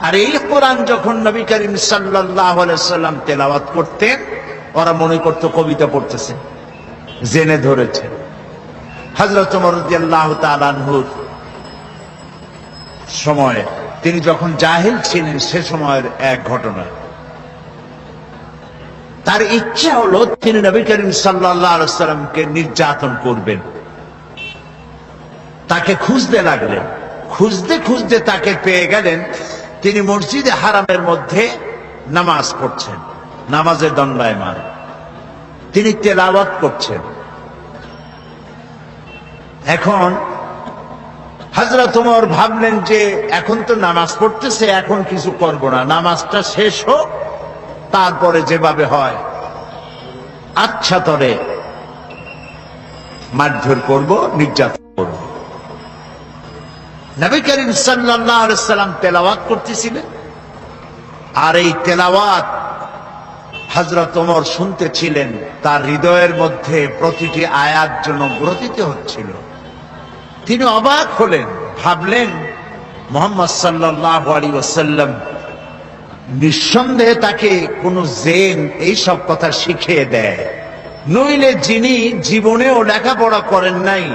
আর এই কোরআন যখন নবী করিম সাল্লাল্লাহু আলাইহি ওয়াসাল্লাম তেলাওয়াত করতেন, ওরা মনে করত কবিতা পড়তেছে, জেনে ধরেছে। হযরত ওমর রাদিয়াল্লাহু তাআলা আনহুর সময়ে, তিনি যখন জাহিল ছিলেন, সে সময়ের এক ঘটনা। তার ইচ্ছা হলো তিনি নবী করিম সাল্লাল্লাহু আলাইহি ওয়াসাল্লামকে নির্যাতন করবেন। তাকে খুঁজতে লাগলেন, খুঁজতে খুঁজতে তাকে পেয়ে গেলেন। তিনি মসজিদে হারামের মধ্যে নামাজ পড়ছেন, নামাজে দণ্ডায়মান, তিনি তেলাওয়াত করছেন। এখন হযরত ওমর ভাবলেন যে এখন তো নামাজ পড়তেছে, এখন কিছু করব না, নামাজটা শেষ হোক, তারপরে যেভাবে হয় আচ্ছা তরে মারধর করব, নির্যাতন করব। নবী করিম সাল্লাল্লাহু আলাইহি ওয়াসাল্লাম তেলাওয়াত করতেছিলেন, আর এই তেলাওয়াত হযরত ওমর শুনতেছিলেন। তার হৃদয়ের মধ্যে প্রতিটি আয়াত যেন গ্রথিত হচ্ছিল। তিনি অবাক হলেন, ভাবলেন মুহাম্মদ সাল্লাল্লাহু আলাইহি ওয়াসাল্লাম নিঃসন্দেহে তাকে কোন জেন এইসব কথা শিখিয়ে দেয়, নইলে যিনি জীবনেও লেখাপড়া করেন নাই,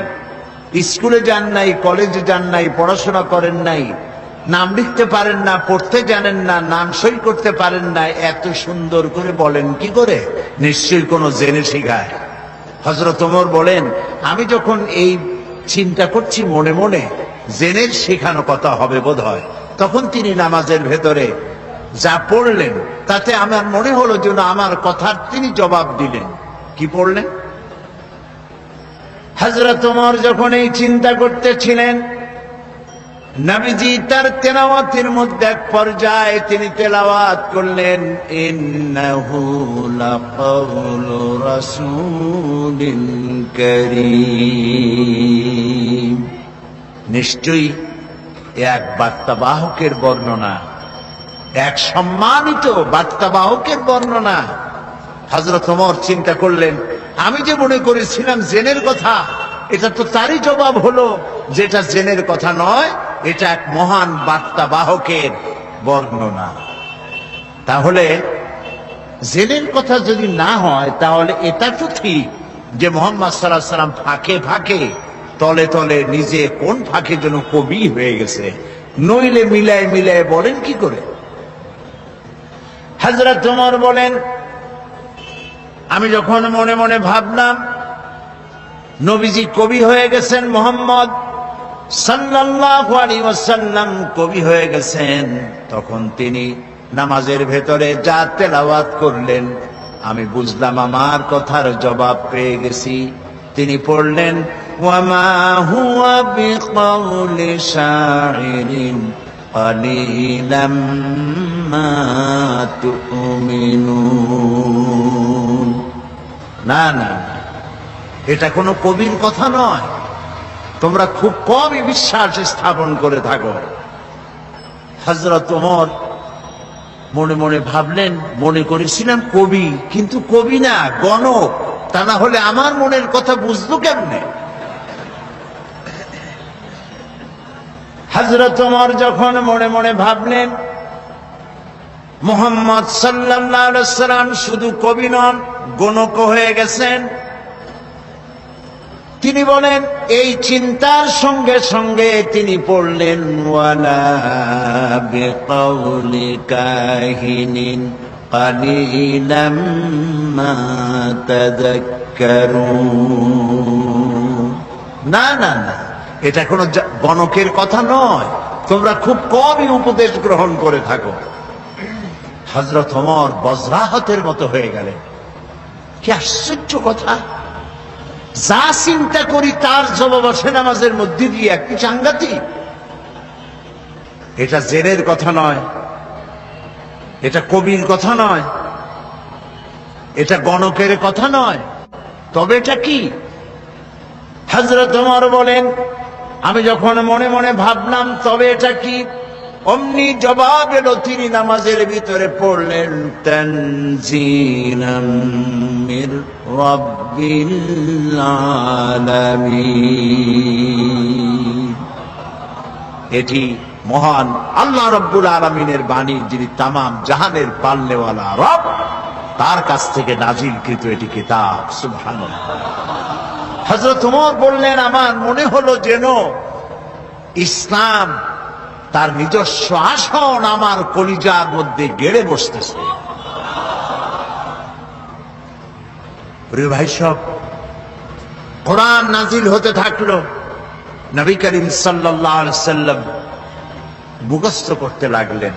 স্কুলে যান নাই, কলেজে যান নাই, পড়াশোনা করেন নাই, নাম লিখতে পারেন না, পড়তে জানেন না, নাম সই করতে পারেন না, এত সুন্দর করে বলেন কি করে? নিশ্চয়ই কোনো জেনে শিখায়। হযরত ওমর বলেন, আমি যখন এই চিন্তা করছি মনে মনে, জেনের শেখানো কথা হবে বোধ হয়, তখন তিনি নামাজের ভেতরে যা পড়লেন তাতে আমার মনে হলো যেন আমার কথার তিনি জবাব দিলেন। কি পড়লেন? হযরত ওমর যখন এই চিন্তা করতেছিলেন, নবীজি তার তেলাওয়াতের মধ্যে এক পর্যায়ে তিনি তেলাওয়াত করলেন, ইন্নাহু লাকাউলু রাসূলিন কারীম। নিশ্চয়ই এক বার্তাবাহকের বর্ণনা, এক সম্মানিত বার্তাবাহকের বর্ণনা। হযরত ওমর চিন্তা করলেন, আমি যে মনে করেছিলাম জেনের কথা, এটা তো তারই জবাব হলো যেটা জেনের কথা নয়, এটা এক মহান বার্তাবাহকের বর্ণনা। তাহলে জেনের কথা যদি না হয়, তাহলে এটা তো ঠিক যে মুহাম্মদ সাল্লাল্লাহু আলাইহি ওয়াসাল্লাম ফাঁকে ফাঁকে, তলে তলে নিজে কোন ফাঁকে যেন কবি হয়ে গেছে, নইলে মিলায় মিলায় বলেন কি করে? হযরত ওমর বলেন, আমি যখন মনে মনে ভাবলাম নবীজি কবি হয়ে গেছেন, মুহাম্মদ সাল্লাল্লাহু আলাইহি ওয়াসাল্লাম কবি হয়ে গেছেন, তখন তিনি নামাজের ভেতরে যা তেলাওয়াত করলেন, আমি বুঝলাম আমার কথার জবাব পেয়ে গেছি। তিনি পড়লেন, ওয়ামা হুয়া বিকাউলি শাইরিন কালিলাম মা তুমিনুন। না না, এটা কোনো কবির কথা নয়, তোমরা খুব কমই বিশ্বাস স্থাপন করে থাকো। হযরত ওমর মনে মনে ভাবলেন, মনে করেছিলাম কবি, কিন্তু কবি না, গণক। তা না হলে আমার মনের কথা বুঝলো কেমনে? হযরত ওমর যখন মনে মনে ভাবলেন মুহাম্মদ সাল্লাল্লাহু আলাইহি ওয়াসাল্লাম শুধু কবি নন, গণক হয়ে গেছেন, তিনি বলেন, এই চিন্তার সঙ্গে সঙ্গে তিনি পড়লেন, ওয়ালা বিকাউলি কাহিনিন কালিলাম মা তাযাক্কারুন। না না না, এটা কোনো গণকের কথা নয়, তোমরা খুব কমই উপদেশ গ্রহণ করে থাকো। হযরত ওমর বজ্রাহতের মতো হয়ে গেলেন। কি আশ্চর্য কথা! যা চিন্তা করি তার জবাব আসে নামাজের মধ্যে দিয়ে, কি সাংঘাতিক! এটা জেনের কথা নয়, এটা কবির কথা নয়, এটা গণকের কথা নয়, তবে এটা কি? হযরত ওমর বলেন, আমি যখন মনে মনে ভাবলাম তবে এটা কি, অমনি জবাব এলো, তিনি নামাজের ভিতরে পড়লেন, তানজিলাম মির রাব্বিল আলামিন। এটি মহান আল্লাহ রব্বুল আলামিনের বাণী, যিনি তামাম জাহানের পালনেওয়ালা রব, তার কাছ থেকে নাজিলকৃত এটি কিতাব। সুবহানাল্লাহ। হযরত ওমর বললেন, আমার মনে হলো যেন ইসলাম তার নিজস্ব আসন আমার কলিজার মধ্যে গেড়ে বসতেছে। প্রিয় ভাই সব, কোরআন নাজিল হতে থাকলো, নবী করিম সাল্লাল্লাহু আলাইহি সাল্লাম মুখস্থ করতে লাগলেন,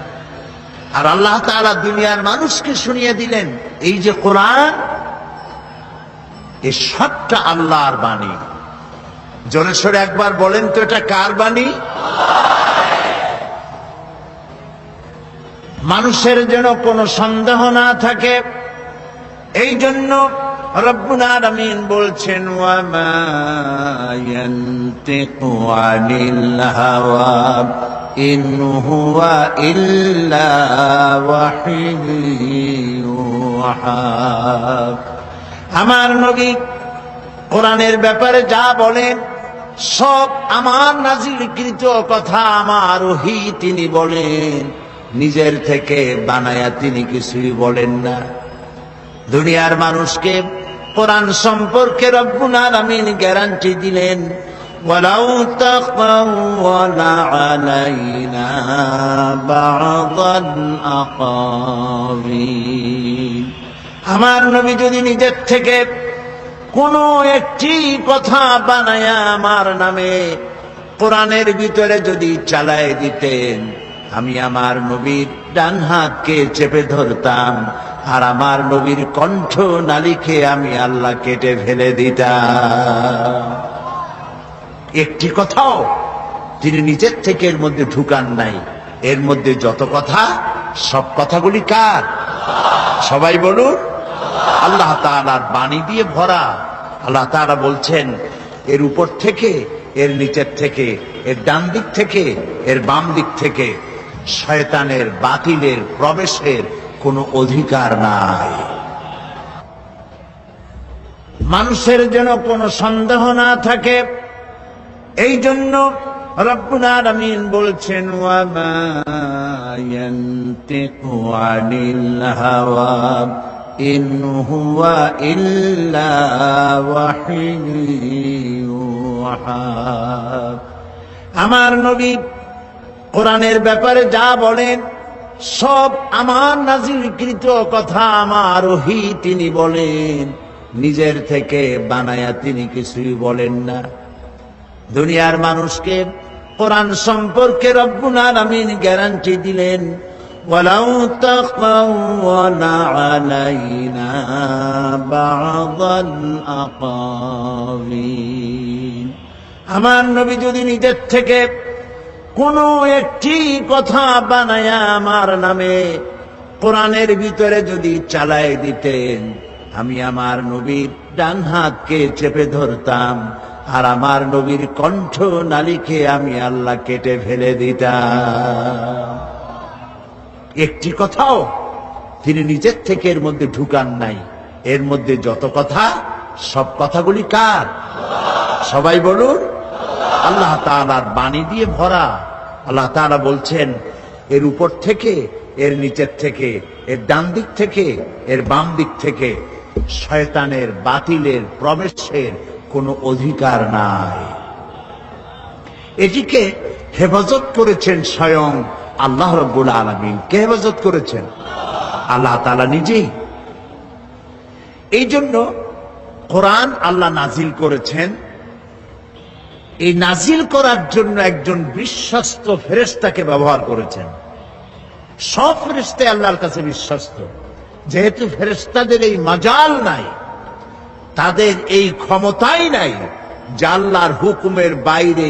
আর আল্লাহ তাআলা দুনিয়ার মানুষকে শুনিয়ে দিলেন, এই যে কোরআন, এই সবটা আল্লাহর বাণী। জোরে সোরে একবার বলেন তো, এটা কার বাণী? মানুষের যেন কোনো সন্দেহ না থাকে, এই জন্য রব্বুল আলামিন বলছেন, ওয়া মা ইয়ানতিকু আনিল হাওয়া ইন হুয়া ইল্লা ওয়াহয়ুহা। আমার নবী কোরআনের ব্যাপারে যা বলেন সব আমার নাজিলকৃত কথা, আমার ওহী তিনি বলেন, নিজের থেকে বানায়া তিনি কিছুই বলেন না। দুনিয়ার মানুষকে কোরআন সম্পর্কে রব্বুল আলামিন গ্যারান্টি দিলেন, ওয়ালাউ তাকাওয়ালা আলাইনা বা'দাল আকাওয়িল। আমার নবী যদি নিজের থেকে কোনো একটি কথা বানায়া আমার নামে কোরআনের ভিতরে যদি চালায় দিতেন, আমি আমার নবীর ডান হাতকে চেপে ধরতাম, আর আমার নবীর কণ্ঠ নালিকে আমি আল্লাহ কেটে ফেলে দিতাম। একটি কথাও তিনি নিজের থেকে এর মধ্যে ঢুকান নাই। এর মধ্যে যত কথা, সব কথাগুলি কার? সবাই বলুন, আল্লাহ তাআলার বাণী দিয়ে ভরা। আল্লাহ তাআলা বলছেন, এর উপর থেকে, এর নিচের থেকে, এর ডান দিক থেকে, এর বাম দিক থেকে শয়তানের, বাতিলের প্রবেশের কোনো অধিকার নাই। মানুষের যেন কোনো সন্দেহ না থাকে, এই জন্য রব্বুল আলামিন বলছেন, ওয়া মা ইয়ানতিকু আনিল হাওয়া ইন হুয়া ইল্লা ওয়াহয়ুহা। আমার নবী কোরআনের ব্যাপারে যা বলেন সব আমার নাজিলকৃত কথা, আমার ওহী তিনি বলেন, নিজের থেকে বানায়া তিনি কিছুই বলেন না। দুনিয়ার মানুষকে কোরআন সম্পর্কে রব্বুল আলামিন গ্যারান্টি দিলেন, ওয়ালাউ তাকাওয়ালা আলাইনা বা'দাল আকাওয়িল। আমার নবী যদি নিজের থেকে কোনো একটি কথা বানায়া আমার নামে কোরআনের ভিতরে যদি চালায় দিতেন, আমি আমার নবীর ডান হাতকে চেপে ধরতাম, আর আমার নবীর কণ্ঠ নালিকে আমি আল্লাহ কেটে ফেলে দিতাম। একটি কথাও তিনি নিজের থেকে এর মধ্যে ঢুকান নাই। এর মধ্যে যত কথা, সব কথাগুলি কার? সবাই বলুন, আল্লাহ তাআলার বাণী দিয়ে ভরা। আল্লাহ তাআলা বলছেন, এর উপর থেকে, এর নিচের থেকে, এর ডান দিক থেকে, এর বাম দিক থেকে শয়তানের, বাতিলের প্রবেশের কোনো অধিকার নাই। এটিকে হেফাজত করেছেন স্বয়ং আল্লাহ রাব্বুল আলামিন। কে হেফাজত করেছেন? আল্লাহ তাআলা নিজেই। এই জন্য কোরআন আল্লাহ নাজিল করেছেন। এই নাজিল করার জন্য একজন বিশ্বস্ত ফেরেশতাকে ব্যবহার করেছেন। সব ফেরেশতা আল্লাহর কাছে বিশ্বস্ত, যেহেতু ফেরেশতাদের এই মাজাল নাই, তাদের এই ক্ষমতাই নাই যে আল্লাহর হুকুমের বাইরে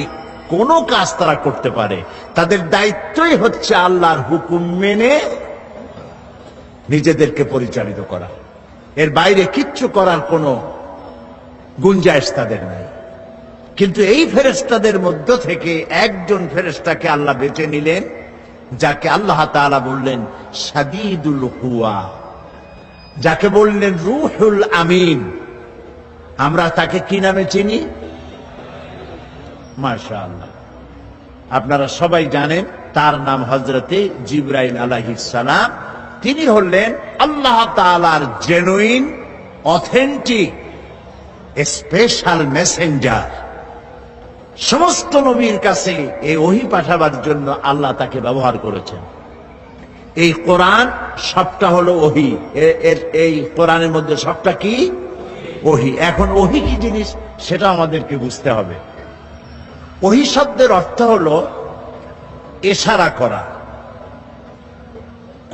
কোনো কাজ তারা করতে পারে। তাদের দায়িত্বই হচ্ছে আল্লাহর হুকুম মেনে নিজেদেরকে পরিচালিত করা। এর বাইরে কিচ্ছু করার কোনো গুঞ্জাইশ তাদের নাই। কিন্তু এই ফেরেশতাদের মধ্য থেকে একজন ফেরেশতাকে আল্লাহ বেছে নিলেন, যাকে আল্লাহ তাআলা বললেন শাদীদুল কুওয়া, যাকে বললেন রূহুল আমিন। আমরা তাকে কি নামে চিনি? মাশাআল্লাহ, আপনারা সবাই জানেন তার নাম হযরতে জিবরাইল আলাইহিস সালাম। তিনি হলেন আল্লাহ তাআলার জেনুইন অথেন্টিক স্পেশাল মেসেঞ্জার। সমস্ত নবীর কাছে এই ওহী পাঠাবার জন্য আল্লাহ তাকে ব্যবহার করেছেন। এই কোরআন সবটা হলো ওহী। এই কোরআনের মধ্যে সবটা কি? ওহী। এখন ওহী কি জিনিস সেটা আমাদেরকে বুঝতে হবে। ওহী শব্দের অর্থ হলো ইশারা করা,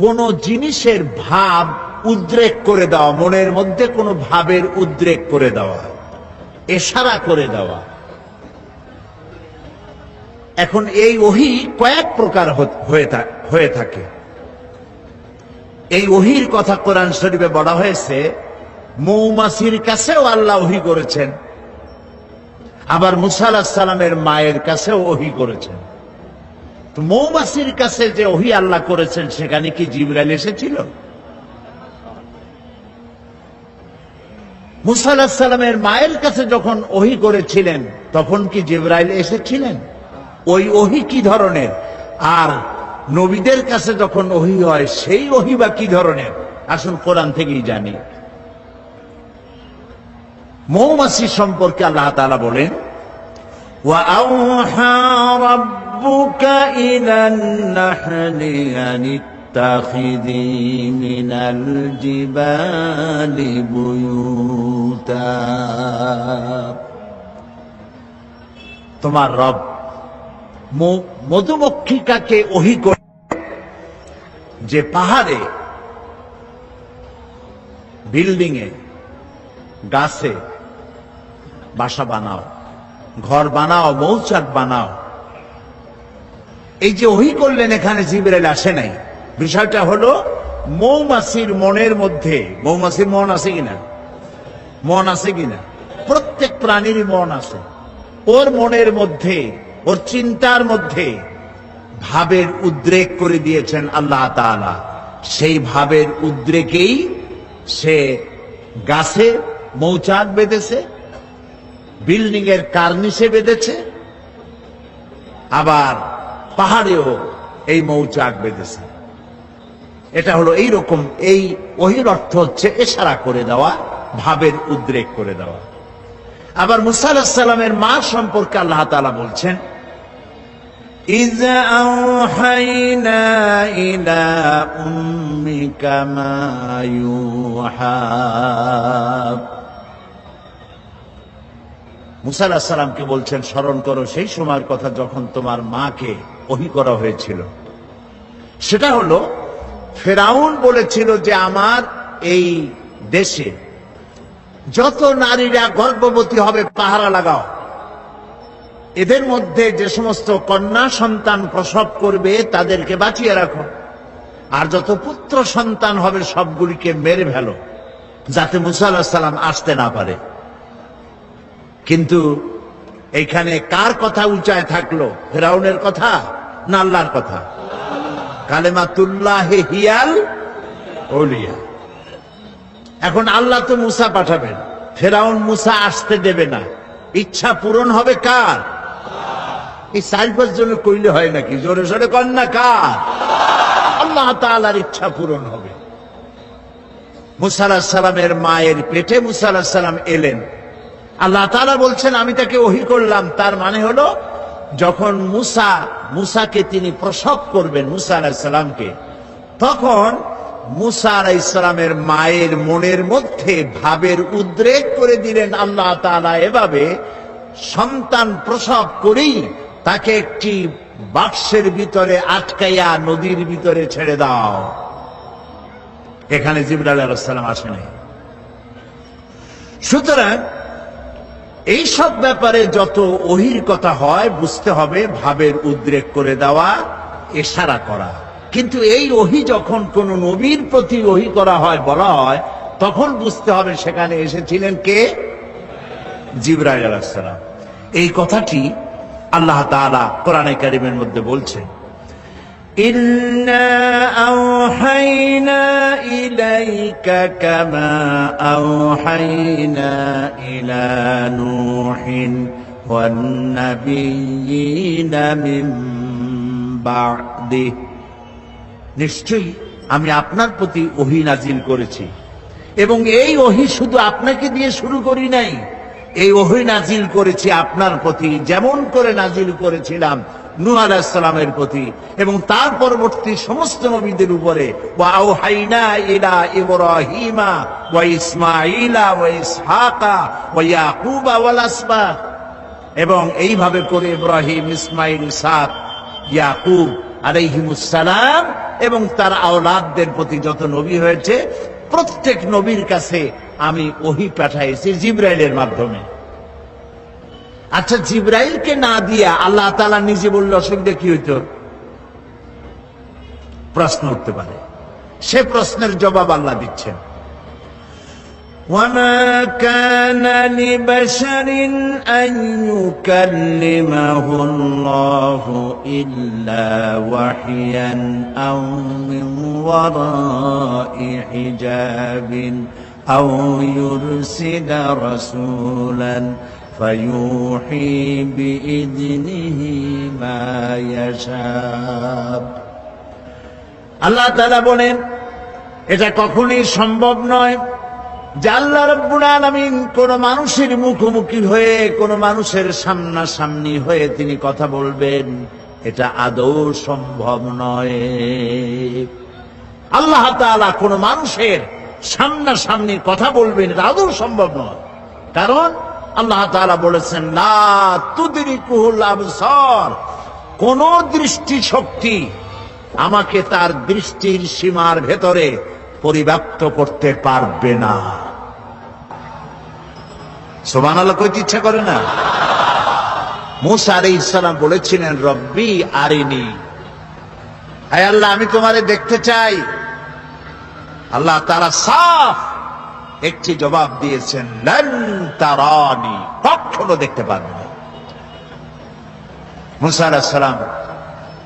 কোন জিনিসের ভাব উদ্রেক করে দেওয়া, মনের মধ্যে কোনো ভাবের উদ্রেক করে দেওয়া, ইশারা করে দেওয়া। এখন এই ওহী কয়েক প্রকার হয়ে থাকে। এই ওহীর কথা কোরআন শরীফে বলা হয়েছে মৌমাছির কাছেও আল্লাহ ওহী করেছেন, আবার মুসা আলাইহিস সালামের মায়ের কাছেও ওহী করেছেন। তো মৌমাছির কাছে যে ওহী আল্লাহ করেছেন সেখানে কি জিবরাইল এসেছিল? মুসা আলাইহিস সালামের মায়ের কাছে যখন ওহী করেছিলেন তখন কি জিবরাইল এসেছিলেন? ওই ওহী কি ধরনের? আর নবীদের কাছে যখন ওহী হয় সেই ওহী বা কি ধরনের? আসুন কোরআন থেকেই জানি। মৌমাছি সম্পর্কে আল্লাহ তাআলা বলেন, ওয়াআউহা রাব্বুকা ইলান নাহলি আনিত্তাখিযী মিনাল জিবালি বুয়ুতা। তোমার রব মধুমক্ষিকাকে ওহী করে যে পাহাড়ে, বিল্ডিং এ, গাছে বাসা বানাও, ঘর বানাও, মৌচাক বানাও। এই যে ওহী করলেন, এখানে জিবরাইল আসে নাই। বিষয়টা হলো মৌমাছির মনের মধ্যে, মৌমাছির মন আছে কিনা? মন আছে কিনা? প্রত্যেক প্রাণীরই মন আছে। ওর মনের মধ্যে, ওর চিন্তার মধ্যে ভাবের উদ্রেক করে দিয়েছেন আল্লাহ তাআলা। সেই ভাবের উদ্রেকেই সে গাছে মৌচাক বেঁধেছে, বিল্ডিং এর কার্নিশে বেঁধেছে, আবার পাহাড়েও এই মৌচাক বেঁধেছে। এটা হলো এইরকম। এই ওহীর অর্থ হচ্ছে ইশারা করে দেওয়া, ভাবের উদ্রেক করে দেওয়া। আবার মুসা আলাইহিস সালামের মা সম্পর্কে আল্লাহ তাআলা বলছেন, ইযা আওহাইনা ইলা উম্মিকা মা ইউহা। মুসা আলাইহিস সালামকে বলছেন, স্মরণ করো সেই সময়ের কথা যখন তোমার মাকে ওহী করা হয়েছিল। সেটা হলো ফেরাউন বলেছিল যে আমার এই দেশে যত নারীরা গর্ভবতী হবে পাহারা লাগাও, এদের মধ্যে যে সমস্ত কন্যা সন্তান প্রসব করবে তাদেরকে বাঁচিয়ে রাখো, আর যত পুত্র সন্তান হবে সবগুলিকে মেরে ফেলো, যাতে মুসা আলাইহিস সালাম আসতে না পারে। কিন্তু এইখানে কার কথা উঁচায় থাকলো? ফেরাউনের কথা না আল্লাহর কথা? কালেমাতুল্লাহি হিয়াল উলিয়া। এখন আল্লাহ তো মুসা পাঠাবেন, ফেরাউন মুসা আসতে দেবে না। ইচ্ছা পূরণ হবে কার? এই 4-5 জন কইলে হয় নাকি? জোরে জোরে কন না, কার? আল্লাহ তাআলার ইচ্ছা পূরণ হবে। মুসা আলাইহিস সালামের মায়ের পেটে মুসা আলাইহিস সালাম এলেন। আল্লাহ তাআলা বলছেন আমি তাকে ওহী করলাম। তার মানে হলো যখন মুসাকে তিনি প্রসব করবেন, মুসা আলাইহিস সালামকে, তখন মুসা আলাইহিস সালামের মায়ের মনের মধ্যে ভাবের উদ্রেক করে দিলেন আল্লাহ তাআলা এভাবে, সন্তান প্রসব করেই তাকে একটি বাক্সের ভিতরে আটকাইয়া নদীর ভিতরে ছেড়ে দাও। এখানে জিবরাইল আলাইহিস সালাম আসেন। সুতরাং এই সব ব্যাপারে যত ওহীর কথা হয় বুঝতে হবে ভাবের উদ্রেক করে দেওয়া, ইশারা করা। কিন্তু এই ওহী যখন কোন নবীর প্রতি ওহী করা হয়, বলা হয়, তখন বুঝতে হবে সেখানে এসেছিলেন কে? জিবরাইল আলাইহিস সালাম। এই কথাটি আল্লাহ তাআলা কোরআনে কারীমের মধ্যে বলছেন, ইন্না আওহাইনা ইলাইকা কামা আওহাইনা ইলা নূহিন ওয়ান নাবিয়্যিনা মিন বা'দি, নিশ্চয়ই আমি আপনার প্রতি ওহী নাজিল করেছি, এবং এই ওহী শুধু আপনাকে দিয়ে শুরু করি নাই, এই ওহী নাজিল করেছি আপনার প্রতি যেমন করে নাজিল করেছিলাম নূহ আলাইহিস সালামের প্রতি এবং তার পরবর্তী সমস্ত নবীদের উপরে। ওয়া আওহাইনা ইলা ইব্রাহিমা ওয়া ইসমাঈলা ওয়া ইসহাকা ওয়া ইয়াকুবা ওয়াল আসবাত, এবং এইভাবে করে ইব্রাহিম, ইসমাঈল, ইসহাক, ইয়াকুব আলাইহিমুস সালাম এবং তার আওলাদদের প্রতি যত নবী হয়েছে প্রত্যেক নবীর কাছে আমি ওহী পাঠাইছি জিবরাইলের মাধ্যমে। আচ্ছা, জিবরাইলকে না দিয়া আল্লাহ তাআলা নিজে বললে অসুবিধা কি হইতো? প্রশ্ন উঠতে পারে, সে প্রশ্নের জবাব আল্লাহ দিচ্ছেন। وَمَا كَانَ لِبَشَرٍ أَن يُكَلِّمَهُ اللَّهُ إِلَّا وَحْيًا أَوْ مِنْ وَرَاءِ حِجَابٍ أَوْ يُرْسِلَ رَسُولًا فَيُوحِي بِإِذْنِهِ مَا يَشَاءُ। আল্লাহ তাআলা বলেন, এটা কখনোই সম্ভব নয় যে আল্লাহ রাব্বুল আলামিন কোন মানুষের মুখোমুখি হয়ে, কোন মানুষের সামনাসামনি হয়ে তিনি কথা বলবেন। এটা আদৌ সম্ভব নয়। আল্লাহ তাআলা কোন মানুষের সামনাসামনি কথা বলবেন, এটা আদৌ সম্ভব নয়। কারণ আল্লাহ তাআলা বলেছেন, লা তুদরিকুহুল আবসার, কোন দৃষ্টি শক্তি আমাকে তার দৃষ্টির সীমার ভেতরে পরিব্যাপ্ত করতে পারবে না। সুবহানাল্লাহ কইতে ইচ্ছা করে না? মূসা আলাইহিস সালাম বলেছিলেন, রব্বি আরিনি, হে আল্লাহ আমি তোমারে দেখতে চাই। আল্লাহ তাআলা সাফ একটি জবাব দিয়েছেন, লান তারানি, কখনো দেখতে পারবে না। মূসা আলাইহিস সালাম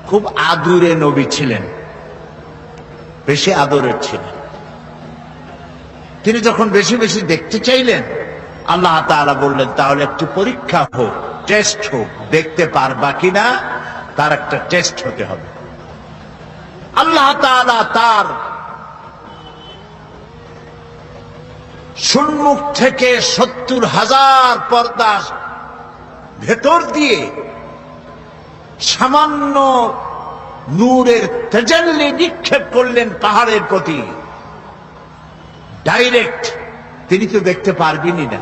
খুব আদুরে নবী ছিলেন, বেশি আদরের ছিলেন। তিনি যখন বেশি বেশি দেখতে চাইলেন, আল্লাহ তাআলা বললেন, তাহলে একটু পরীক্ষা হোক, টেস্ট হোক, দেখতে পারবা কিনা তার একটা টেস্ট হতে হবে। আল্লাহ তাআলা তার সম্মুখ থেকে ৭০,০০০ পর্দা ভেতর দিয়ে সামান্য নূরের তাজাল্লি নিক্ষেপ করলেন পাহাড়ের প্রতি। ডাইরেক্ট তিনি তো দেখতে পারবেনই না,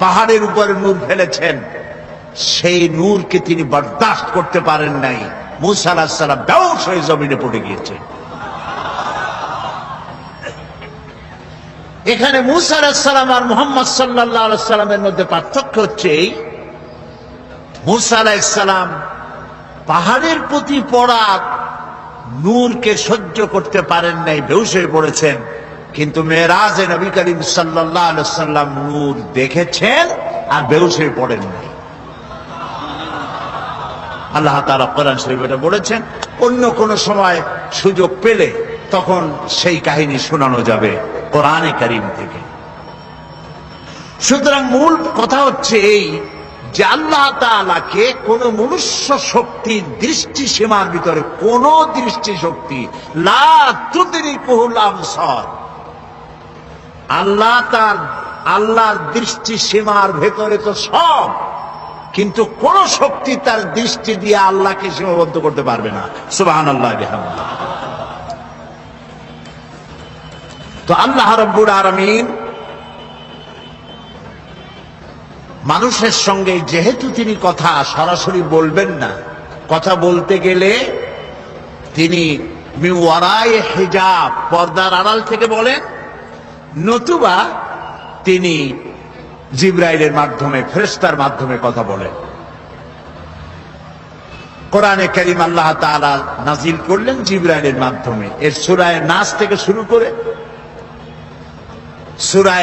পাহাড়ের উপরে নূর ফেলেছেন, সেই নূরকে তিনি বরদাস্ত করতে পারেন নাই। মূসা আলাইহিস সালাম বেহুশ হয়ে জমিনে পড়ে গিয়েছেন। এখানে মূসা আলাইহিস সালাম আর মুহাম্মদ সাল্লাল্লাহু আলাইহি সাল্লামের মধ্যে পার্থক্য হচ্ছে এই, মূসা আলাইহিস সালাম পাহাড়ের প্রতি পড়া নূরকে সহ্য করতে পারেন নাই, বেহুশ হয়ে পড়েছেন। কিন্তু মেরাজে নবী করিম সাল্লাল্লাহু আলাইহি সাল্লাম নূর দেখেছেন আর বেহুশ হয়ে পড়েন নাই। আল্লাহ তাআলা কোরআন শরীফে এটা বলেছেন। অন্য কোন সময় সুযোগ পেলে তখন সেই কাহিনী শোনানো যাবে কোরআনে কারীম থেকে। সুতরাং মূল কথা হচ্ছে এই যে আল্লাহ তাআলাকে কোন মনুষ্য শক্তির দৃষ্টি সীমার ভিতরে, কোন দৃষ্টি শক্তি, লা তুদরিকুহুল আবসার, আল্লাহর দৃষ্টি সীমার ভেতরে তো সব, কিন্তু কোন শক্তি তার দৃষ্টি দিয়ে আল্লাহকে সীমাবদ্ধ করতে পারবে না। সুবহানাল্লাহ বিহামদিহি। তো আল্লাহ রাব্বুল আলামিন মানুষের সঙ্গে যেহেতু তিনি কথা সরাসরি বলবেন না, কথা বলতে গেলে তিনি মিন ওয়ারায়ে হিজাব, পর্দার আড়াল থেকে বলেন, নতুবা তিনি জিবরাইলের মাধ্যমে, ফেরেশতার মাধ্যমে কথা বলেন। কোরআনে কারীম আল্লাহ তাআলা নাজিল করলেন জিবরাইলের মাধ্যমে। এর সূরা নাস থেকে শুরু করে সূরা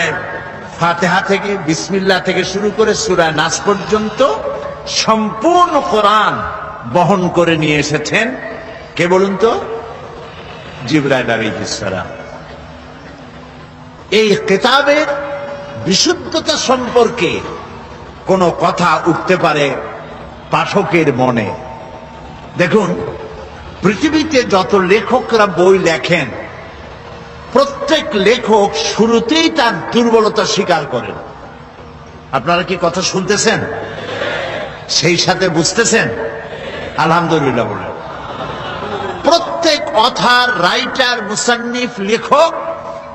ফাতিহা থেকে, বিসমিল্লাহ থেকে শুরু করে সূরা নাস পর্যন্ত সম্পূর্ণ কোরআন বহন করে নিয়ে এসেছেন কে বলুন তো? জিবরাইল আলাইহিস সালাম। এই কিতাবের বিশুদ্ধতা সম্পর্কে কোন কথা উঠতে পারে পাঠকের মনে। দেখুন, পৃথিবীতে যত লেখকরা বই লেখেন, প্রত্যেক লেখক শুরুতেই তার দুর্বলতা স্বীকার করেন। আপনারা কি কথা শুনতেছেন? সেই সাথে বুঝতেছেন? আলহামদুলিল্লাহ বলেন। প্রত্যেক অথার, রাইটার, মুসান্নিফ, লেখক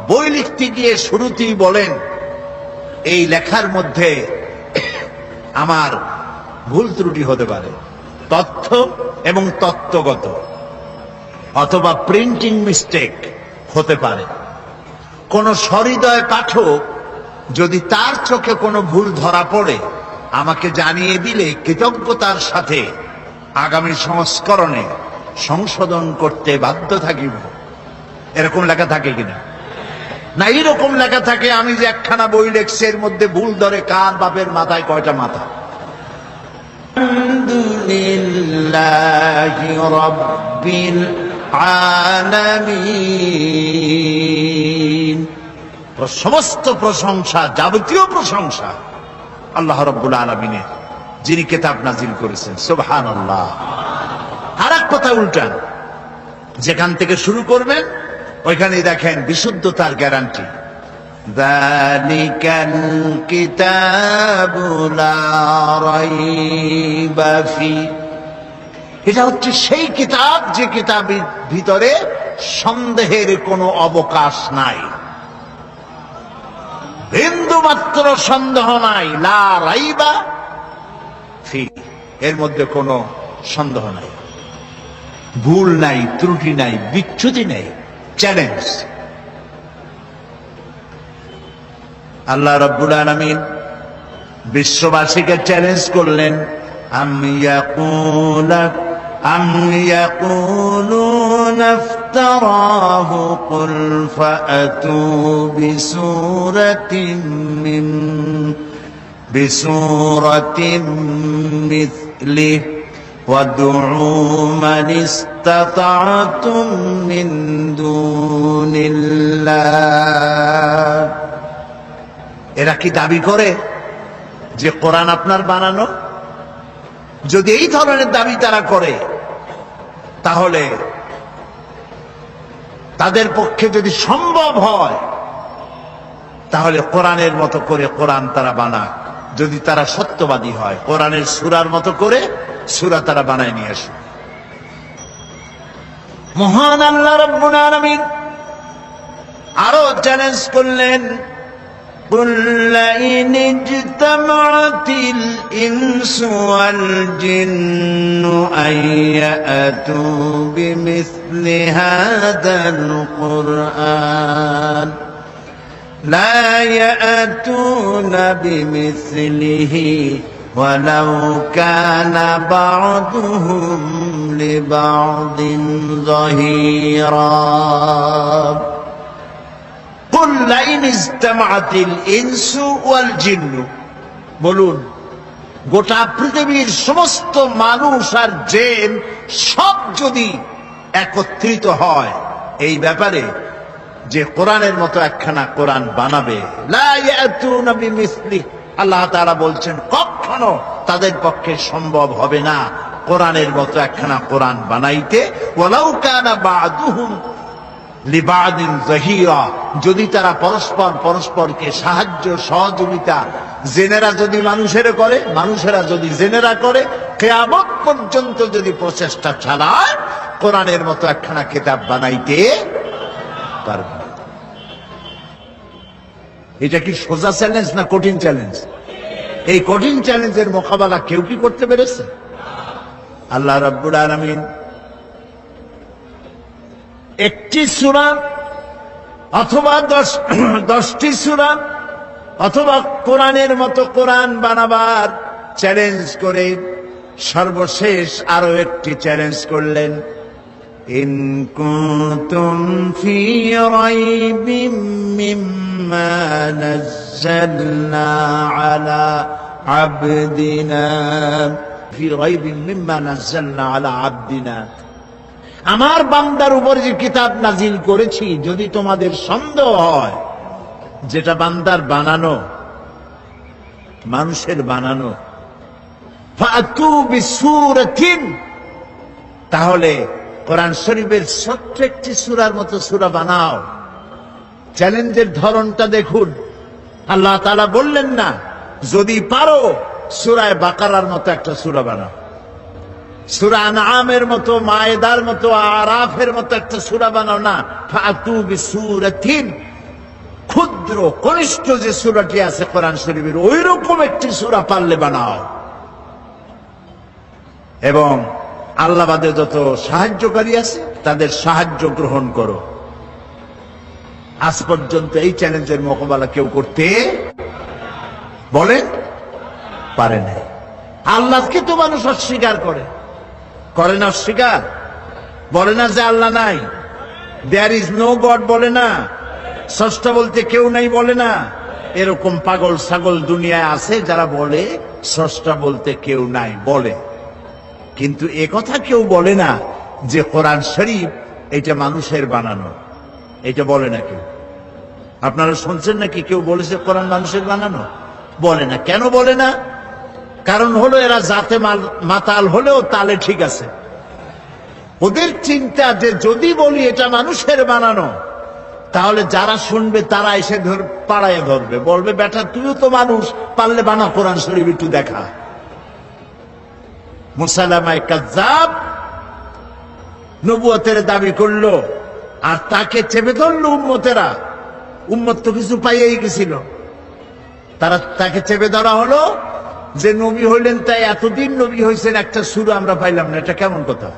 বই লিখতে গিয়ে শুরুতেই বলেন, এই লেখার মধ্যে আমার ভুল ত্রুটি হতে পারে, তথ্য এবং তত্ত্বগত, অথবা প্রিন্টিং মিস্টেক হতে পারে। কোন সহৃদয় পাঠক যদি তার চোখে কোনো ভুল ধরা পড়ে আমাকে জানিয়ে দিলে কৃতজ্ঞতার সাথে আগামী সংস্করণে সংশোধন করতে বাধ্য থাকিব। এরকম লেখা থাকে কিনা? না, এইরকম লেখা থাকে, আমি যে একখানা বই লেখছি এর মধ্যে ভুল ধরে কার বাপের মাথায় কয়টা মাথা। আলহামদুলিল্লাহি রাব্বিল আলামিন। সমস্ত প্রশংসা, যাবতীয় প্রশংসা আল্লাহ রাব্বুল আলামিনের, যিনি কিতাব নাজিল করেছেন। সুবহানাল্লাহ। আর এক কথা উল্টান, যেখান থেকে শুরু করবেন ওইখানেই দেখেন বিশুদ্ধতার গ্যারান্টি। যালিকাল কিতাবু লা রাইবা ফি। এটা হচ্ছে সেই কিতাব যে কিতাবের ভিতরে সন্দেহের কোনো অবকাশ নাই, বিন্দু মাত্র সন্দেহ নাই। লা রাইবা ফি, এর মধ্যে কোনো সন্দেহ নাই, ভুল নাই, ত্রুটি নাই, বিচ্যুতি নাই। চ্যালেঞ্জ। আল্লাহ রাব্বুল আলামিন বিশ্ববাসীকে চ্যালেঞ্জ করলেন, আম ইয়াকুলুনা ইফতারাহু কুল ফাআতু বিসূরাতিন মিথলিহি وادعوا من استطعتم من دون الله। এরা কি দাবি করে যে কোরআন আপনার বানানো? যদি এই ধরনের দাবি তারা করে, তাহলে তাদের পক্ষে যদি সম্ভব হয় তাহলে কোরআনের মতো করে কোরআন তারা বানাক। যদি তারা সত্যবাদী হয়, কোরআনের সূরার মতো করে সূরা তারা বানায় নিয়ে আসে। মহান আল্লাহ রাব্বুল আলামিন আরো চ্যালেঞ্জ করলেন, কুল লাইন ইজতামাআতিল ইনসু ওয়াল জিন্নু আইয়াতু বিমিসলি হাদাল কুরআন লা ইয়াতুনা বিমিসলিহি ولو كان بعضهم لبعض ظهيرا قل لئن اجتمعت الإنس والجن। বলুন, গোটা পৃথিবীর সমস্ত মানুষ আর জিন সব যদি একত্রিত হয় এই ব্যাপারে যে কোরআনের মতো একখানা কোরআন বানাবে, লা ইয়াতুনা বিমিসলি, আল্লাহ তাআলা বলছেন কখনো তাদের পক্ষে সম্ভব হবে না কোরআনের মতো একখানা কোরআন বানাইতে। ওয়ালাউ কানা বা'দুহুম লিবা'দিন যাহিরা, যদি তারা পরস্পরকে সাহায্য সহযোগিতা জেনেরা যদি মানুষেরা করে, মানুষেরা যদি জেনেরা করে, কিয়ামত পর্যন্ত যদি প্রচেষ্টা চালায় কোরআনের মতো একখানা কিতাব বানাইতে পারবে। এটা কি সোজা চ্যালেঞ্জ না কঠিন চ্যালেঞ্জ? এই কঠিন চ্যালেঞ্জের মোকাবেলা কেউ কি করতে পেরেছে? আল্লাহ রাব্বুল আলামিন একটি সূরা অথবা 10টি সূরা অথবা কোরআনের মতো কোরআন বানাবার চ্যালেঞ্জ করে সর্বশেষ আরো একটি চ্যালেঞ্জ করলেন, ইন কুনতুম ফি রাইবিম মিম্মা নাযালনা আলা আবদিনা ফি রাইবিম মিম্মা নাযালনা আলা আবদিনা, আমার বান্দার উপর যে কিতাব নাজিল করেছি যদি তোমাদের সন্দেহ হয় যেটা বান্দার বানানো, মানুষের বানানো, ফাতু বিসূরাতিন, তাহলে কোরআন শরীফের ছোট্ট একটি সূরার মতো সূরা বানাও। চ্যালেঞ্জের ধরনটা দেখুন। আল্লাহ তাআলা বললেন না যদি পারো সূরা বাকারার মতো একটা সূরা বানাও, সূরা আনআমের মতো, মায়েদার মতো, আরাফের মতো একটা সূরা বানাও না। ফাতু বিসূরাতিন, ক্ষুদ্র কনিষ্ঠ যে সূরাটি আছে কোরআন শরীফের ওই রকম একটি সূরা পারলে বানাও, এবং আল্লাহ বাদে যত সাহায্যকারী আছে তাদের সাহায্য গ্রহণ করো। আজ পর্যন্ত এই চ্যালেঞ্জের মোকাবেলা কেউ করতে বলেন পারে না। আল্লাহকে তো মানুষ অস্বীকার করে, করে না অস্বীকার? বলে না যে আল্লাহ নাই, দেয়ার ইজ নো গড বলে না, স্রষ্টা বলতে কেউ নাই বলে না। এরকম পাগল ছাগল দুনিয়ায় আছে যারা বলে স্রষ্টা বলতে কেউ নাই বলে, কিন্তু এ কথা কেউ বলে না যে কোরআন শরীফ এটা মানুষের বানানো, এটা বলে না কেউ। আপনারা শুনছেন নাকি কেউ বলেছে কোরআন মানুষের বানানো? বলে না। কেন বলে না? কারণ হলো এরা জাতে মাতাল হলেও তালে ঠিক আছে। ওদের চিন্তা যে যদি বলি এটা মানুষের বানানো তাহলে যারা শুনবে তারা এসে পাড়ায় ধরবে, বলবে বেটা তুইও তো মানুষ, পারলে বানা কোরআন শরীফ একটু দেখা। মুসাইলামায়ে কাযযাব নবুয়তের দাবি করলো আর তাকে চেপে ধরলো উম্মতেরা। উম্মত তো কিছু পাইয়েই গেছিল, তাকে চেপে ধরা হলো যে নবী হইলেন তাই এতদিন নবী হয়েছেন, একটা সূরা আমরা পাইলাম না। এটা কেমন কথা?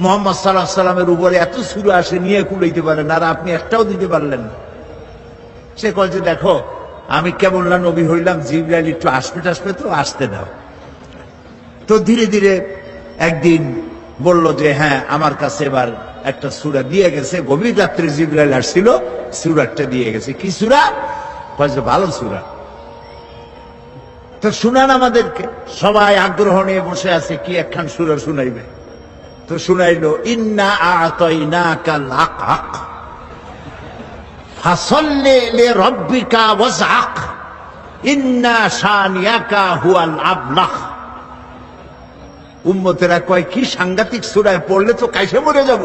মুহাম্মদ সাল্লাল্লাহু আলাইহি সাল্লামের উপরে এত সূরা আসে নিয়ে কুলাইতে পারেন আর আপনি একটাও দিতে পারলেন না। সে কয় যে দেখো আমি কেবল না নবী হইলাম, জিবরাইল একটু আসবে তো আসতে দাও। তো ধীরে ধীরে একদিন বলল যে হ্যাঁ আমার কাছে এবার একটা সূরা দিয়ে গেছে, গভীর রাত্রে জিবরাইল আসছিল, সূরাটা দিয়ে গেছে। কি সূরা? কয় যে ভালো সূরা। তো শুনান আমাদেরকে। সবাই আগ্রহ নিয়ে বসে আছে কি একখান সূরা শুনাইবে। তো শুনাইলো ইন্না আ'তাইনাকাল হাক ফাসাল্লি লিরাব্বিকা ওয়াজআক ইন্না শানিয়াকা হুয়াল আবলাহ। উম্মতেরা কয় কি সাংঘাতিক সূরায় পড়লে তো কাইসে মরে যাব।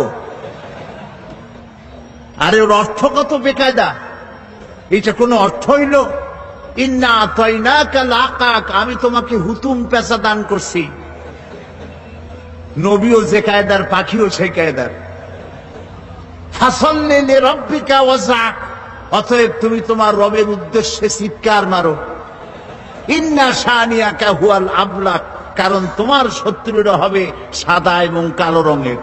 আরে ওর অর্থ কত বেকায়দা, এটা কোনো অর্থ হইল? ইন্না আ'তাইনাকাল হাক, আমি তোমাকে হুতুম পেঁচা দান করছি। নবীও যে কায়দার, পাখিও সেই কায়দার। ফাসাল্লি লিরাব্বিকা ওয়াজআক, অতএব তুমি তোমার রবের উদ্দেশ্যে চিৎকার মারো। ইন্না শানিয়াকা হুয়াল আবলাহ, কারণ তোমার শত্রুরা হবে সাদা এবং কালো রঙের।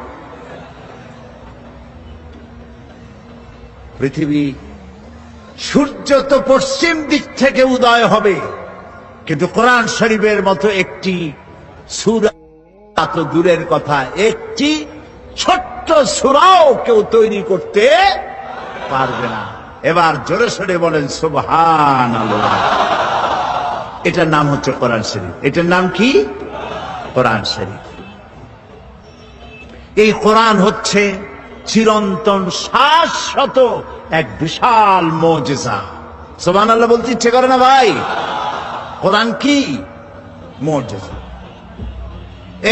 পৃথিবী সূর্য তো পশ্চিম দিক থেকে উদয় হবে, কিন্তু কোরআন শরীফের মতো একটি সূরা তো দূরের কথা, একটি ছোট্ট সূরাও কেউ তৈরি করতে পারবে না। এবার জোরে সোরে বলেন সুবহানাল্লাহ। এটার নাম হচ্ছে কোরআন শরীফ। এটার নাম কি? কোরআন শরীফ। এই কোরআন হচ্ছে চিরন্তন শাশ্বত এক বিশাল মুজিজা। সুবহানাল্লাহ বলতে ইচ্ছে করে না ভাই? কোরআন কি মুজিজা।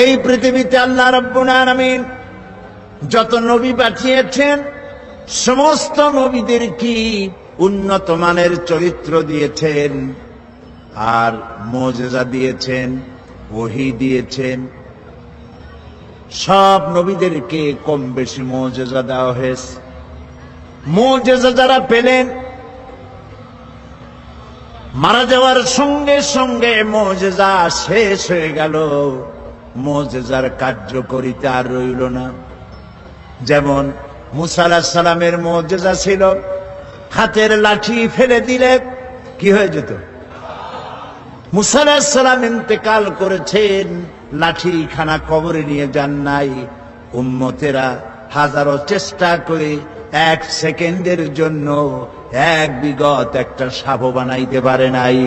এই পৃথিবীতে আল্লাহ রাব্বুল আলামিন যত নবী পাঠিয়েছেন সমস্ত নবীদের কি উন্নত মানের চরিত্র দিয়েছেন, আর মুজিজা দিয়েছেন, ওহী দিয়েছেন। সব নবীদেরকে কম বেশি মুজিজা দেওয়া হয়েছে। মুজিজা যারা পেলেন মারা যাওয়ার সঙ্গে সঙ্গে মুজিজা শেষ হয়ে গেল, মুজিজার কার্যকারিতা আর রইল না। যেমন মুসা আলাইহিস সালামের মুজিজা ছিল হাতের লাঠি ফেলে দিলে কি হয়ে যেত। মুসা আলাইহিস সালাম ইন্তেকাল করেছেন, লাঠি খানা কবরে নিয়ে যান নাই। উম্মতেরা হাজারো চেষ্টা করে এক সেকেন্ডের জন্য এক বিগত একটা সাপ বানাইতে পারে নাই।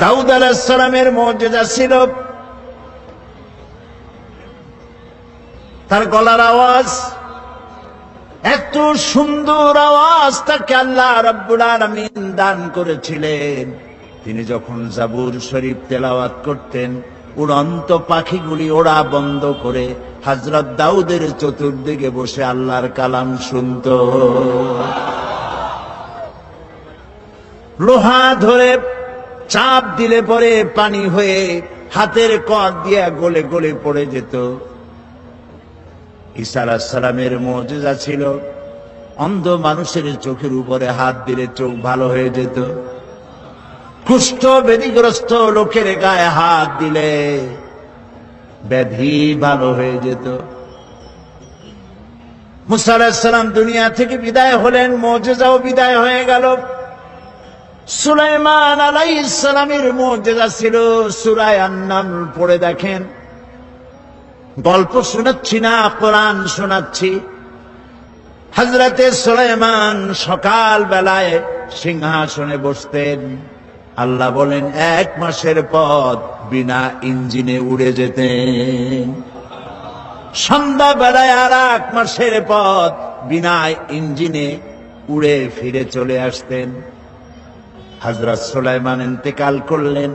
দাউদ আলাইহিস সালামের মুজিজা ছিল তার গলার আওয়াজ, এত সুন্দর আওয়াজ তাকে আল্লাহ রাব্বুল আলামিন দান করেছিলেন। তিনি যখন জাবুর শরীফ তেলাওয়াত করতেন উড়ন্ত পাখিগুলি ওড়া বন্ধ করে হযরত দাউদের চতুর্দিকে বসে আল্লাহর কালাম শুনত। লোহা ধরে চাপ দিলে পরে পানি হয়ে হাতের কর দিয়া গলে গলে পড়ে যেত। ঈসা আলাইহিস সালামের মুজিজা ছিল অন্ধ মানুষের চোখের উপরে হাত দিলে চোখ ভালো হয়ে যেত। কুষ্ঠ ব্যাধিগ্রস্ত লোকের গায়ে হাত দিলে ব্যাধি ভালো হয়ে যেত। মুসা আলাইহিস সালাম দুনিয়া থেকে বিদায় হলেন, মুজিজাও বিদায় হয়ে গেল। সুলাইমান আলাইহিস সালামের মুজিজা ছিল সূরা আন-নামল পড়ে দেখেন। গল্প শোনাচ্ছি না, কোরআন শোনাচ্ছি। হযরতে সুলাইমান সকাল বেলায় সিংহাসনে বসতেন। আল্লাহ বলেন 1 মাসের পথ বিনা ইঞ্জিনে উড়ে যেতেন। সন্ধ্যা বেলায় আর 1 মাসের পথ বিনা ইঞ্জিনে উড়ে ফিরে চলে আসতেন। হযরত সুলাইমান ইন্তেকাল করলেন,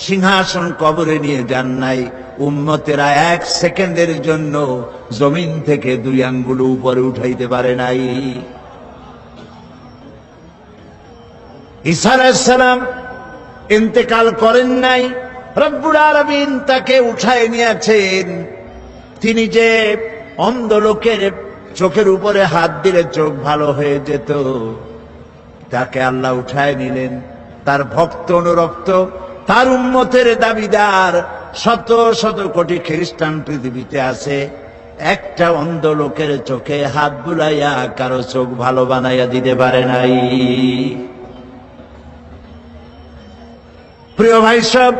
সিংহাসন কবরে নিয়ে যান নাই। উম্মতেরা 1 সেকেন্ডের জন্য জমিন থেকে 2 আঙ্গুল উপরে উঠাইতে পারে নাই। ঈসা আলাইহিস সালাম ইন্তেকাল করেন নাই, রব্বুল আলামিন তাকে উঠায় নিয়েছেন। তিনি যে অন্ধ লোকের চোখের উপরে হাত দিলে চোখ ভালো হয়ে যেত, তাকে আল্লাহ উঠায় নিলেন। তার ভক্ত অনুরক্ত, তার উম্মতের দাবিদার শত শত কোটি খ্রিস্টান পৃথিবীতে আছে। একটা অন্ধ লোকের চোখে হাত বুলাইয়া কারো চোখ ভালো বানাইয়া দিতে পারে নাই। প্রিয় ভাই সব,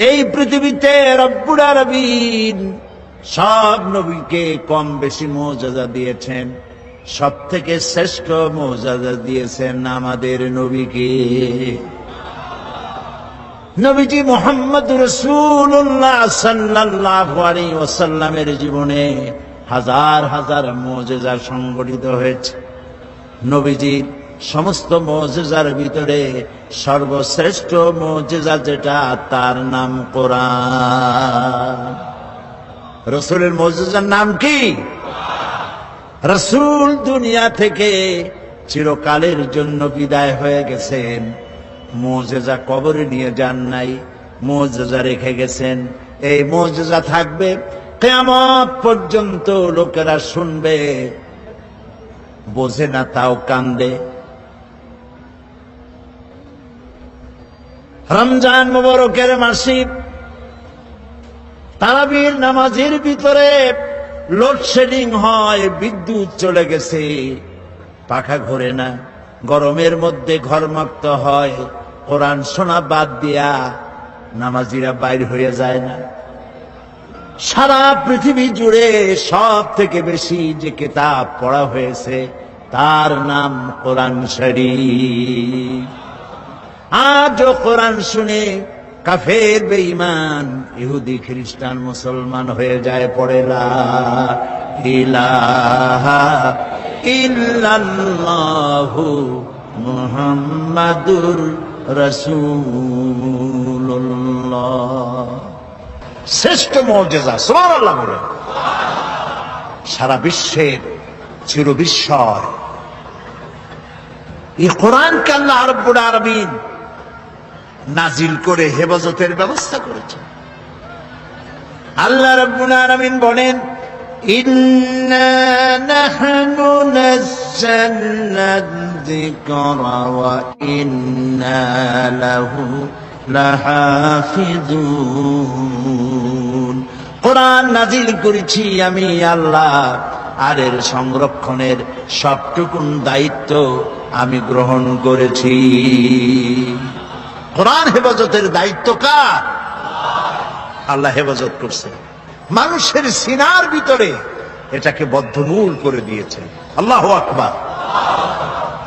এই পৃথিবীতে রব্বুল আলামিন সব নবীকে কম বেশি মুজিজা দিয়েছেন। সব থেকে শ্রেষ্ঠ মুজিজা দিয়েছেন আমাদের নবীকে। নবীজি মুহাম্মদুর রাসূলুল্লাহ সাল্লাল্লাহু আলাইহি ওয়াসাল্লামের জীবনে হাজার হাজার মুজিজা সংঘটিত হয়েছে। নবীজির সমস্ত মুজিজার ভিতরে সর্বশ্রেষ্ঠ মুজিজা যেটা, তার নাম কোরআন। রাসূলের মুজিজার নাম কি? রাসূল দুনিয়া থেকে চিরকালের জন্য বিদায় হয়ে গেছেন। মুজিজা কবরে নিয়ে যান নাই, মুজিজা রেখে গেছেন। এই মুজিজা থাকবে কিয়ামত পর্যন্ত। লোকেরা শুনবে, বোঝে না তাও কান্দে। রমজান মুবারকের মাসে তারাবির নামাজের ভিতরে লোডশেডিং হয়, বিদ্যুৎ চলে গেছে, পাখা ঘোরে না, গরমের মধ্যে ঘরমাক্ত হয়। কোরআন শোনা বাদ দিয়া নামাজিরা বাইর হয়ে যায় না। সারা পৃথিবী জুড়ে সব থেকে বেশি যে কিতাব পড়া হয়েছে তার নাম কোরআন শরীফ। আজও কোরআন শুনে কাফের বেঈমান ইহুদি খ্রিস্টান মুসলমান হয়ে যায়, পড়ে লা ইলাহা ইল্লাল্লাহু মুহাম্মাদুর রাসূলুল্লাহ। শ্রেষ্ঠ মুজিজা, সুবহানাল্লাহ বলে। সারা বিশ্বের চিরবিস্ময় এই কোরআনকে আল্লাহ রাব্বুল আলামিন নাজিল করে হেফাজতের ব্যবস্থা করেছেন। আল্লাহ রাব্বুল আলামিন বলেন, ইন্না নাহনু নাযালনা যিকরা ওয়া ইন্না লাহু লাহাফিজুন। কোরআন নাজিল করেছি আমি আল্লাহ, আর এর সংরক্ষণের সবটুকুন দায়িত্ব আমি গ্রহণ করেছি। কোরআন হেফাজতের দায়িত্ব কার? আল্লাহ হেফাজত করছে। মানুষের সিনার ভিতরে এটাকে বদ্ধমূল করে দিয়েছে। আল্লাহু আকবার।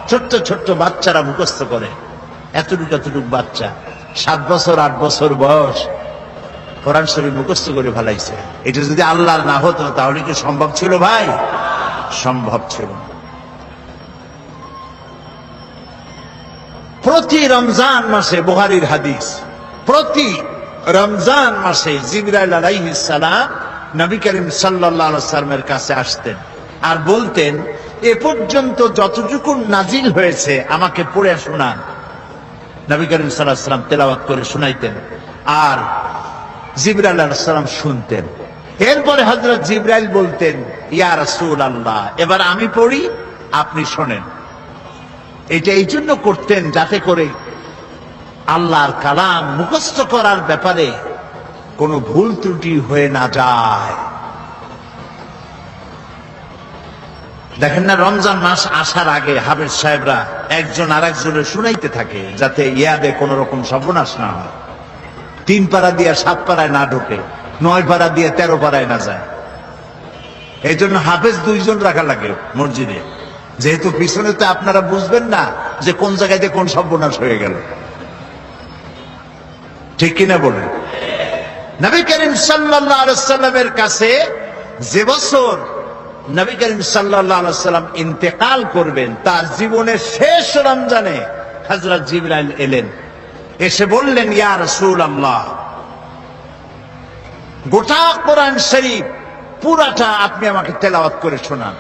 ছোট্ট ছোট্ট বাচ্চারা মুখস্থ করে, এতটুকু এতটুকু বাচ্চা 7 বছর 8 বছর বয়স কোরআন শরীফ মুখস্থ করে ফেলাইছে। এটা যদি আল্লাহর না হতো তাহলে কি সম্ভব ছিল ভাই? সম্ভব ছিল। প্রতি রমজান মাসে, বুখারীর হাদিস, প্রতি রমজান মাসে জিবরাইল আলাইহিস সালাম নবী করিম সাল্লাল্লাহু আলাইহি ওয়াসাল্লামের কাছে আসতেন আর বলতেন, এ পর্যন্ত যতটুকু নাজিল হয়েছে আমাকে পড়ে শোনান। নবী করিম সাল্লাল্লাহু আলাইহি ওয়াসাল্লাম তেলাওয়াত করে শোনাইতেন আর জিবরাইল আলাইহিস সালাম শুনতেন। এরপরে হযরত জিবরাইল বলতেন, ইয়া রাসূলুল্লাহ, এবার আমি পড়ি, আপনি শোনেন। এটা এই জন্য করতেন যাতে করে আল্লাহর কালাম মুখস্থ করার ব্যাপারে কোনো ভুল ত্রুটি হয়ে না যায়। দেখেন না, রমজান মাস আসার আগে হাফেজ সাহেবরা একজন আরেকজনের শুনাইতে থাকে যাতে ইয়াদে কোন রকম সর্বনাশ না হয়, 3 পারা দিয়ে 7 পারায় না ঢোকে, 9 পারা দিয়ে 13 পারায় না যায়। এই জন্য হাফেজ 2 জন রাখা লাগে মসজিদে, যেহেতু পিছনে তো আপনারা বুঝবেন না যে কোন জায়গায় কোন সর্বনাশ হয়ে গেল। ঠিক কিনা বলেন? নবী করিম সাল্লাল্লাহু আলাইহি ওয়াসাল্লামের কাছে যে বছর নবী করিম সাল্লাল্লাহু আলাইহি ওয়াসাল্লাম ইন্তেকাল করবেন, তার জীবনের শেষ রমজানে হযরত জিবরাইল এলেন, এসে বললেন, ইয়া রাসূলুল্লাহ, গোটা কোরআন শরীফ পুরাটা আপনি আমাকে তেলাওয়াত করে শোনান।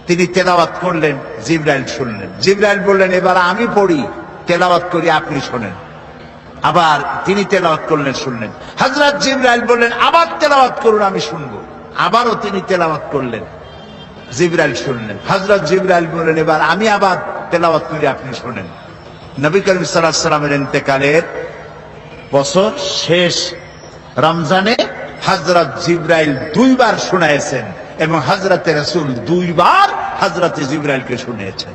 তিনি তেলাওয়াত করলেন, জিবরাইল শুনলেন। জিবরাইল বললেন, এবার আমি পড়ি, তেলাওয়াত করি, আপনি শোনেন। আবার তিনি তেলাওয়াত করলেন, শুনলেন। হযরত জিবরাইল বললেন, আবার তেলাওয়াত করুন, আমি শুনবো। আবারও তিনি তেলাওয়াত করলেন, জিবরাইল শুনলেন। হযরত জিবরাইল বললেন, এবার আমি আবার তেলাওয়াত করি, আপনি শোনেন। নবী করিম সাল্লাল্লাহু আলাইহি ওয়াসাল্লামের ইন্তেকালের বছর শেষ রমজানে হযরত জিবরাইল 2 বার শুনাইছেন এবং হযরতে রাসূল 2 বার হযরতে জিবরাইলকে শুনিয়েছেন।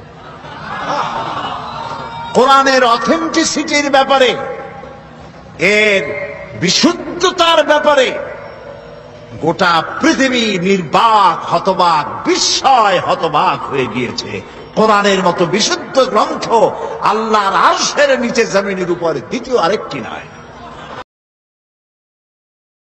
কোরআনের অথেন্টিসিটির ব্যাপারে, এর বিশুদ্ধতার ব্যাপারে গোটা পৃথিবী নির্বাক, হতবাক, বিস্ময় হতবাক হয়ে গিয়েছে। কোরআনের মতো বিশুদ্ধ গ্রন্থ আল্লাহর আরশের নিচে জমিনের উপরে দ্বিতীয় আরেকটি নয়।